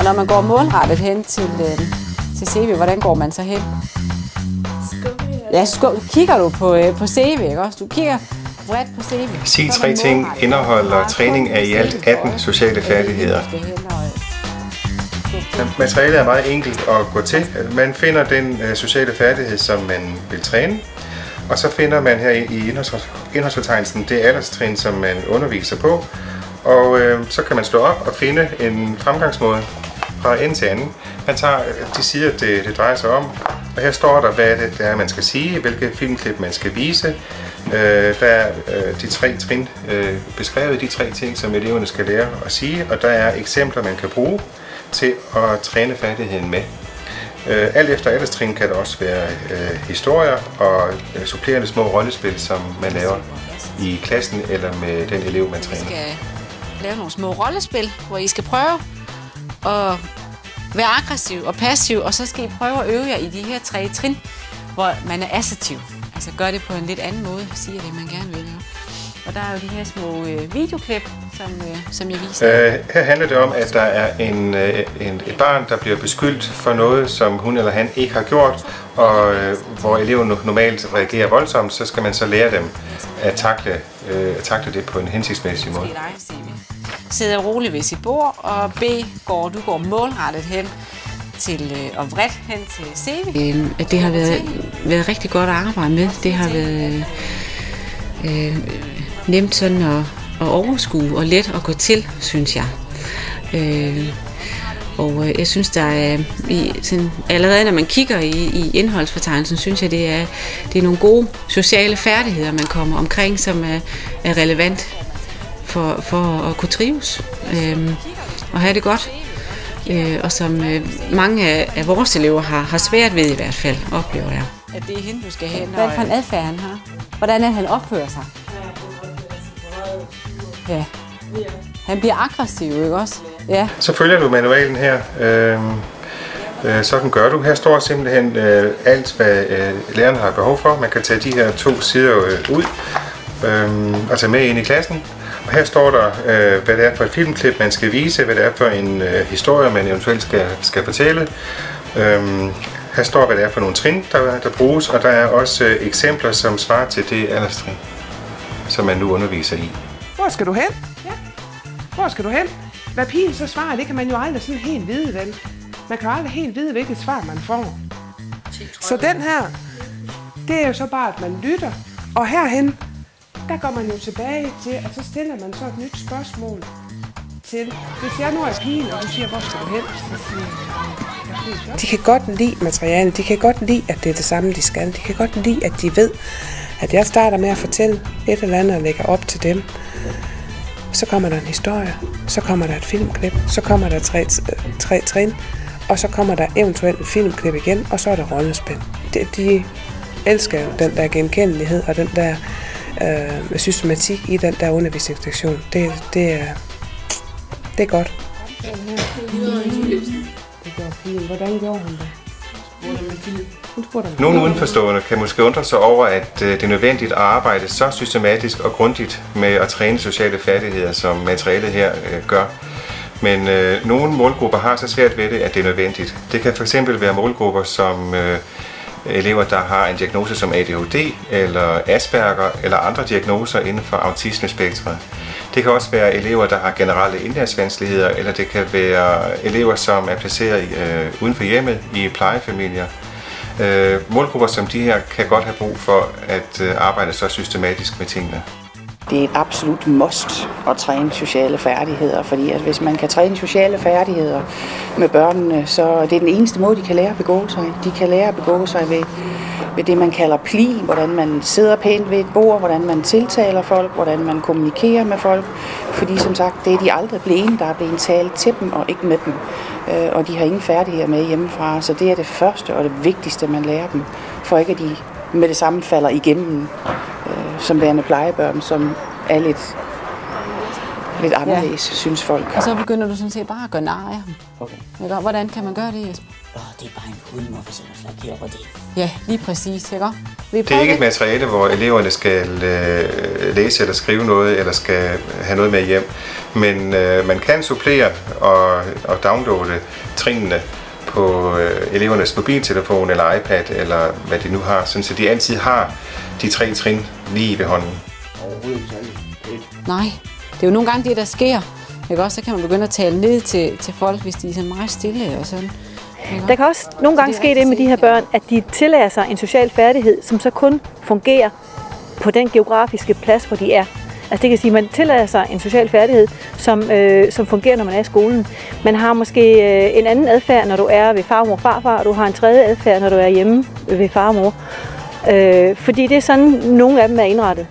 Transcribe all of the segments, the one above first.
Og når man går målrettet hen til CV, hvordan går man så hen? Ja, kigger du på CV, ikke også? Du kigger bredt på CV. Sig 3 ting indeholder træning af i alt 18 sociale færdigheder. Materialet er meget enkelt at gå til. Man finder den sociale færdighed, som man vil træne, og så finder man her i indholdsfortegnelsen det alderstrin, som man underviser på, og så kan man slå op og finde en fremgangsmåde fra ende til anden. Man tager de sider, det drejer sig om, og her står der, hvad det er, man skal sige, hvilke filmklip man skal vise. Der er de 3 trin beskrevet, de 3 ting, som eleverne skal lære at sige, og der er eksempler, man kan bruge til at træne færdigheden med. Alt efter alderstrin kan der også være historier og supplerende små rollespil, som man laver i klassen eller med den elev, man træner. Vi skal lave nogle små rollespil, hvor I skal prøve at være aggressiv og passiv, og så skal I prøve at øve jer i de her 3 trin, hvor man er assertiv. Altså gør det på en lidt anden måde, siger det, man gerne vil lave. Og der er jo de her små videoklip, som jeg viser. Her handler det om, at der er et barn, der bliver beskyldt for noget, som hun eller han ikke har gjort, og hvor eleven normalt reagerer voldsomt, så skal man så lære dem at takle det på en hensigtsmæssig måde. Sidder roligt ved sit bord, og du går målrettet hen til, og vredt hen til CV. Det har været rigtig godt at arbejde med. Det har været nemt sådan at overskue og let at gå til, synes jeg. Og jeg synes, der er allerede når man kigger i indholdsfortegnelsen, synes jeg, det er nogle gode sociale færdigheder, man kommer omkring, som er relevant for at kunne trives og have det godt. Og som mange af vores elever har svært ved i hvert fald, oplever jeg. At det er hende, du skal hen. Hvad for en adfærd han har? Hvordan han opfører sig? Ja. Han bliver aggressiv, ikke også? Ja. Så følger du manualen her. Sådan gør du. Her står simpelthen alt, hvad læreren har behov for. Man kan tage de her 2 sider ud og tage med ind i klassen. Og her står der, hvad det er for et filmklip, man skal vise, hvad det er for en historie, man eventuelt skal fortælle. Her står, hvad det er for nogle trin, der bruges, og der er også eksempler, som svarer til det alderstrin, som man nu underviser i. Hvor skal du hen? Ja. Hvor skal du hen? Hvad pigen så svarer, det kan man jo aldrig sådan helt vide, vel? Man kan jo aldrig helt vide, hvilket svar man får. Så den her, det er jo så bare, at man lytter, og herhen, der går man jo tilbage til, at så stiller man så et nyt spørgsmål til. Hvis jeg nu er pigen, og du siger, hvor skal du hen? Så siger jeg, de kan godt lide materialet, de kan godt lide, at det er det samme, de skal. De kan godt lide, at de ved, at jeg starter med at fortælle et eller andet og lægger op til dem. Så kommer der en historie, så kommer der et filmklip, så kommer der 3 trin, og så kommer der eventuelt en filmklip igen, og så er der rollespil. De elsker den der genkendelighed og den der systematik i den der undervisningsstation. Det er godt. Hvordan gjorde han det? Nogle udenforstående kan måske undre sig over, at det er nødvendigt at arbejde så systematisk og grundigt med at træne sociale færdigheder, som materialet her gør. Men nogle målgrupper har så svært ved det, at det er nødvendigt. Det kan fx være målgrupper som elever, der har en diagnose som ADHD eller Asperger eller andre diagnoser inden for autismespektret. Det kan også være elever, der har generelle indlæringsvanskeligheder, eller det kan være elever, som er placeret uden for hjemmet i plejefamilier. Målgrupper som de her kan godt have brug for at arbejde så systematisk med tingene. Det er et absolut must at træne sociale færdigheder, fordi at hvis man kan træne sociale færdigheder med børnene, så er det den eneste måde, de kan lære at begå sig. De kan lære at begå sig ved det, man kalder pli, hvordan man sidder pænt ved et bord, hvordan man tiltaler folk, hvordan man kommunikerer med folk. Fordi som sagt, det er de aldrig blevet, der er blevet talt til dem og ikke med dem. Og de har ingen færdigheder med hjemmefra, så det er det første og det vigtigste, man lærer dem, for ikke at de med det samme falder igennem som værende plejebørn, som er lidt anderledes, synes folk. Og så begynder du sådan set bare at gøre nar af ham. Okay. Hvordan kan man gøre det, Jesper? Det er bare en hund, hvorfor så slår over det? Ja, lige præcis, ikke? Det er ikke et materiale, hvor eleverne skal læse eller skrive noget, eller skal have noget med hjem. Men man kan supplere og downloade trinene på elevernes mobiltelefon eller iPad, eller hvad de nu har, så de altid har de 3 trin lige ved hånden. Nej, det er jo nogle gange det, der sker. Ikke også? Så kan man begynde at tale ned til folk, hvis de er så meget stille og sådan. Der kan også nogle gange ske det med de her børn, at de tillærer sig en social færdighed, som så kun fungerer på den geografiske plads, hvor de er. Altså det kan sige, at man tillærer sig en social færdighed, som fungerer, når man er i skolen. Man har måske en anden adfærd, når du er ved far, mor og farfar, og du har en tredje adfærd, når du er hjemme ved far og mor. Fordi det er sådan, nogle af dem er indrettet.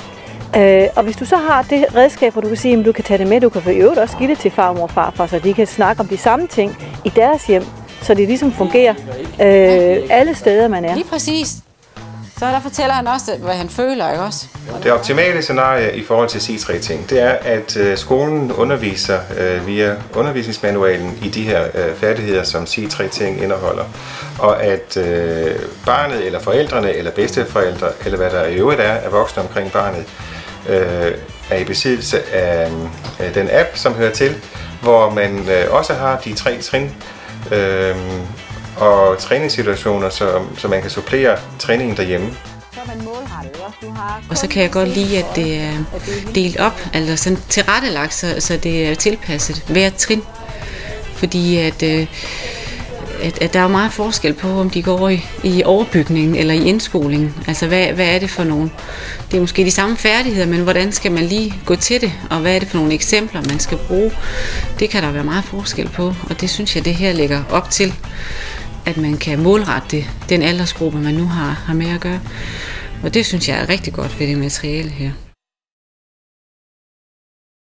Og hvis du så har det redskab, hvor du kan sige, at du kan tage det med, du kan for øvrigt også give det til far, mor og farfar, så de kan snakke om de samme ting i deres hjem, så det ligesom fungerer alle steder, man er. Lige præcis. Så der fortæller han også, hvad han føler, ikke også? Det optimale scenarie i forhold til at sige 3 ting, det er, at skolen underviser via undervisningsmanualen i de her færdigheder, som sige 3 ting indeholder. Og at barnet eller forældrene eller bedsteforældre, eller hvad der i øvrigt er af voksne omkring barnet, er i besiddelse af den app, som hører til, hvor man også har de 3 trin og træningssituationer, så man kan supplere træningen derhjemme. Og så kan jeg godt lide, at det er delt op, altså sådan tilrettelagt, så det er tilpasset hver trin. Fordi at der er jo meget forskel på, om de går i overbygningen eller i indskolingen. Altså hvad er det for nogle? Det er måske de samme færdigheder, men hvordan skal man lige gå til det? Og hvad er det for nogle eksempler, man skal bruge? Det kan der være meget forskel på, og det synes jeg, det her lægger op til, at man kan målrette den aldersgruppe, man nu har med at gøre. Og det synes jeg er rigtig godt ved det materiale her.